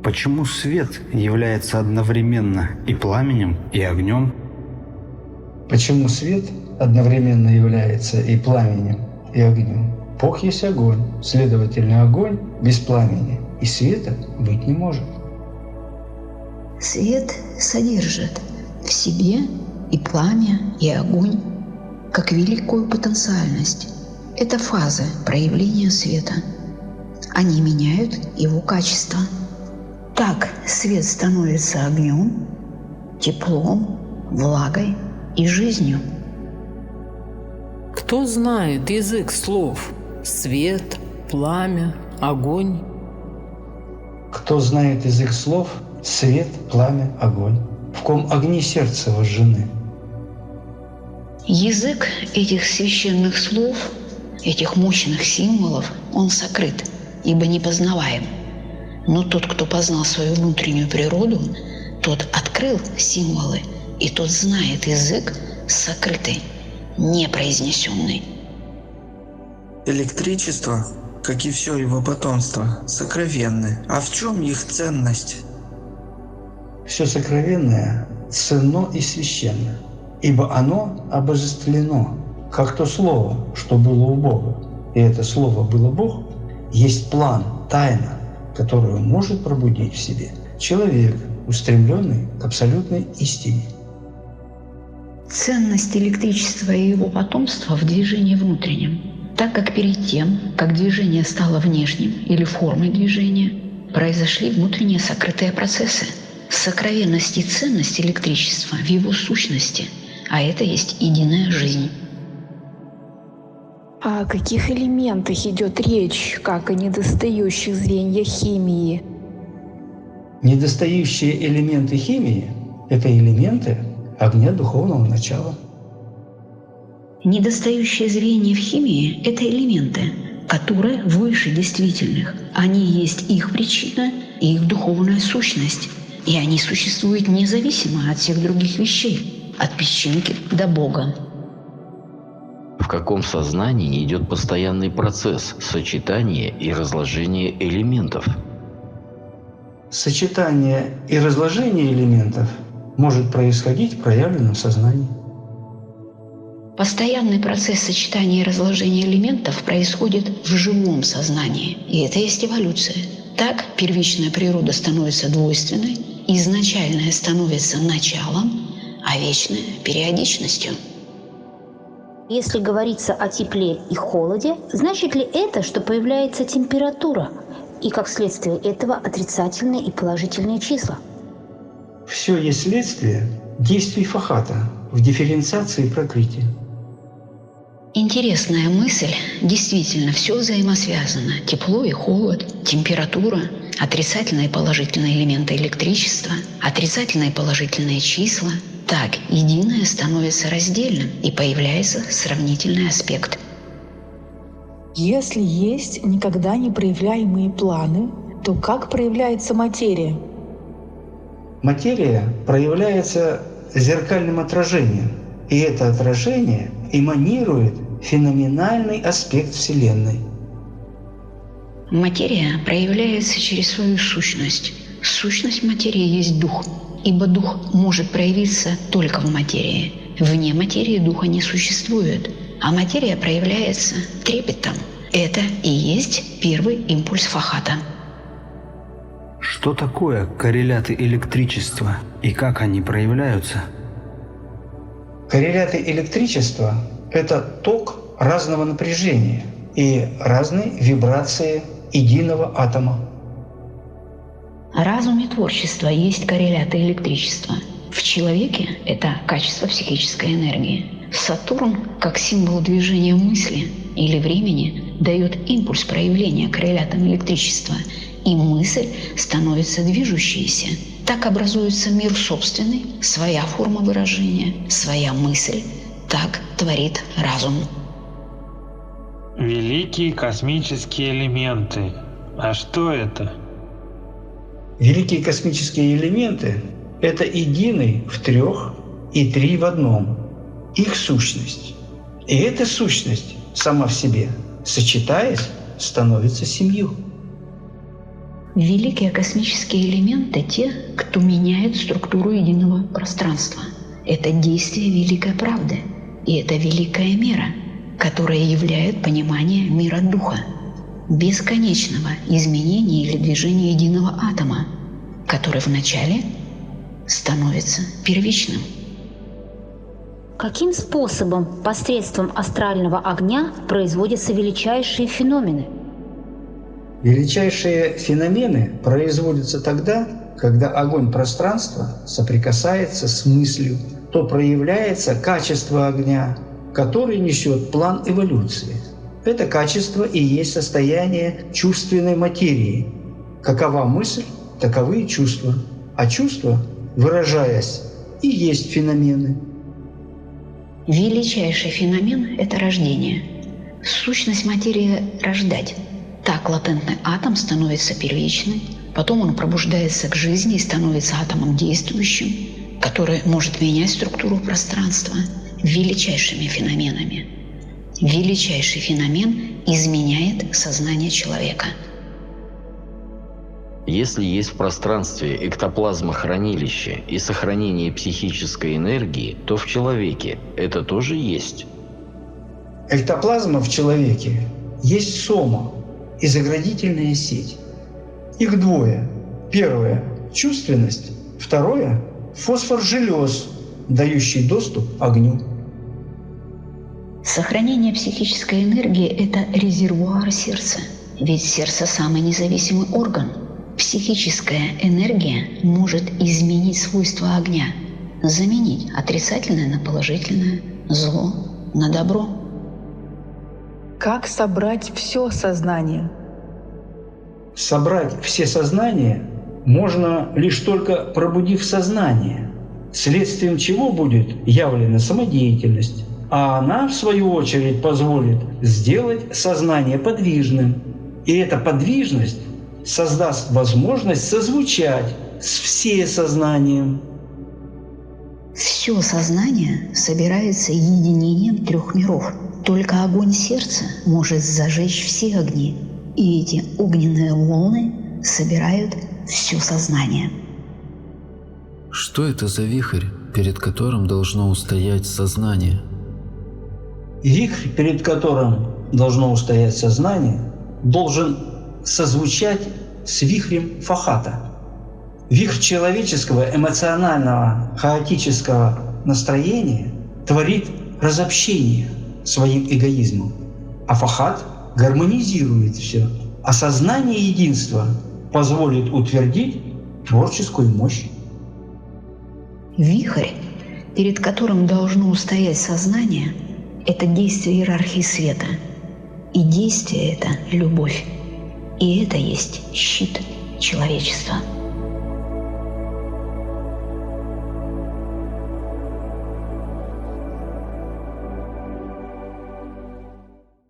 Почему свет является одновременно и пламенем, и огнем? Почему свет одновременно является и пламенем, и огнем? Бог есть огонь, следовательно, огонь без пламени и света быть не может. Свет содержит в себе и пламя, и огонь, как великую потенциальность. Это фазы проявления света. Они меняют его качество. Так свет становится огнем, теплом, влагой и жизнью. Кто знает язык слов? Свет, пламя, огонь. Кто знает язык слов? Свет, пламя, огонь. В ком огни сердца возжжены. Язык этих священных слов, этих мощных символов, он сокрыт, ибо непознаваем. Но тот, кто познал свою внутреннюю природу, тот открыл символы, и тот знает язык сокрытый, непроизнесенный. Электричество, как и все его потомство, сокровенны. А в чем их ценность? Все сокровенное ценно и священно, ибо оно обожествлено, как то слово, что было у Бога. И это слово было Бог, есть план, тайна, которую может пробудить в себе человек, устремленный к абсолютной истине. Ценность электричества и его потомства в движении внутреннем, так как перед тем, как движение стало внешним или формой движения, произошли внутренние сокрытые процессы. Сокровенность и ценность электричества в его сущности, а это есть единая жизнь. О каких элементах идет речь, как о недостающих звеньях химии? Недостающие элементы химии – это элементы огня духовного начала. Недостающие звенья в химии – это элементы, которые выше действительных. Они есть их причина и их духовная сущность. И они существуют независимо от всех других вещей, от песчинки до Бога. В каком сознании идет постоянный процесс сочетания и разложения элементов? Сочетание и разложение элементов может происходить в проявленном сознании. Постоянный процесс сочетания и разложения элементов происходит в живом сознании, и это есть эволюция. Так первичная природа становится двойственной, изначальное становится началом, а вечное – периодичностью. Если говорится о тепле и холоде, значит ли это, что появляется температура, и как следствие этого отрицательные и положительные числа? Все есть следствие действий Фахата в дифференциации прокрытия. Интересная мысль. Действительно, все взаимосвязано. Тепло и холод, температура, отрицательные и положительные элементы электричества, отрицательные и положительные числа. Так, единое становится раздельным, и появляется сравнительный аспект. Если есть никогда не проявляемые планы, то как проявляется материя? Материя проявляется зеркальным отражением, и это отражение эманирует феноменальный аспект Вселенной. Материя проявляется через свою сущность. Сущность материи есть дух, ибо дух может проявиться только в материи. Вне материи духа не существует, а материя проявляется трепетом. Это и есть первый импульс Фахата. Что такое корреляты электричества и как они проявляются? Корреляты электричества – это ток разного напряжения и разной вибрации единого атома. Разум и творчество есть корреляты электричества. В человеке это качество психической энергии. Сатурн, как символ движения мысли или времени, дает импульс проявления коррелятам электричества, и мысль становится движущейся. Так образуется мир собственный, своя форма выражения, своя мысль. Так творит разум. Великие космические элементы. А что это? Великие космические элементы – это единый в трех и три в одном. Их сущность. И эта сущность сама в себе, сочетаясь, становится семью. Великие космические элементы – те, кто меняет структуру единого пространства. Это действие великой правды, и это великая мера, которая являет понимание мира Духа, бесконечного изменения или движения единого атома, который вначале становится первичным. Каким способом посредством астрального огня производятся величайшие феномены? Величайшие феномены производятся тогда, когда огонь пространства соприкасается с мыслью, то проявляется качество огня, который несет план эволюции. Это качество и есть состояние чувственной материи. Какова мысль, таковы и чувства. А чувства, выражаясь, и есть феномены. Величайший феномен – это рождение. Сущность материи – рождать. Так латентный атом становится первичным, потом он пробуждается к жизни и становится атомом действующим, который может менять структуру пространства величайшими феноменами. Величайший феномен изменяет сознание человека. Если есть в пространстве эктоплазма хранилище и сохранение психической энергии, то в человеке это тоже есть. Эктоплазма в человеке есть сома и заградительная сеть. Их двое. Первое – чувственность. Второе – фосфор желез, дающий доступ к огню. Сохранение психической энергии – это резервуар сердца. Ведь сердце – самый независимый орган. Психическая энергия может изменить свойства огня, заменить отрицательное на положительное, зло на добро. Как собрать все сознание? Собрать все сознания можно лишь только пробудив сознание, следствием чего будет явлена самодеятельность, а она, в свою очередь, позволит сделать сознание подвижным. И эта подвижность создаст возможность созвучать с всесознанием. Все сознание собирается единением трех миров. Только огонь сердца может зажечь все огни. И эти огненные волны собирают все сознание. Что это за вихрь, перед которым должно устоять сознание? Вихрь, перед которым должно устоять сознание, должен созвучать с вихрем Фахата. Вихрь человеческого эмоционального хаотического настроения творит разобщение своим эгоизмом, а Фахат гармонизирует все. А сознание единства позволит утвердить творческую мощь. Вихрь, перед которым должно устоять сознание, это действие иерархии света. И действие это – любовь. И это есть щит человечества.